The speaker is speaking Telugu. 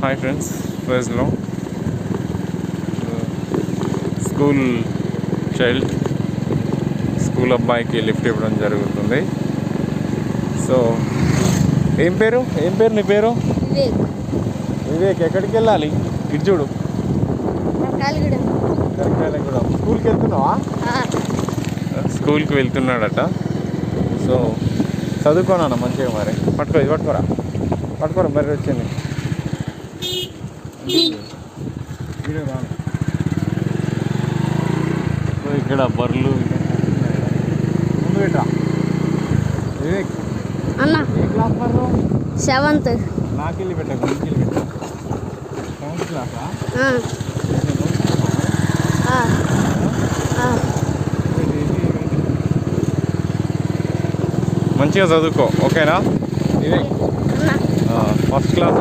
హాయ్ ఫ్రెండ్స్, ఫస్ట్లో స్కూల్ చైల్డ్ స్కూల్ అబ్బాయికి లిఫ్ట్ ఇవ్వడం జరుగుతుంది. సో ఏం పేరు నీ పేరు? వివేక్. ఎక్కడికి వెళ్ళాలి? ఇటు చూడు. స్కూల్కి వెళ్తున్నావా? స్కూల్కి వెళ్తున్నాడట. సో చదువుకోనా మంచిగా. మరి పట్టుకోరా మరి వచ్చింది వీడియో రాను. సో ఇక్కడ బర్రెలు ముందు పెట్టరా. వివేక్ అన్న ఏ క్లాస్ బర్రు? 7th. నాకెళ్ళి పెట్టకు, నీకెళ్ళి పెట్టా. 7th క్లాసా? మంచిగా చదువుకో, ఓకేనా? Vivek first class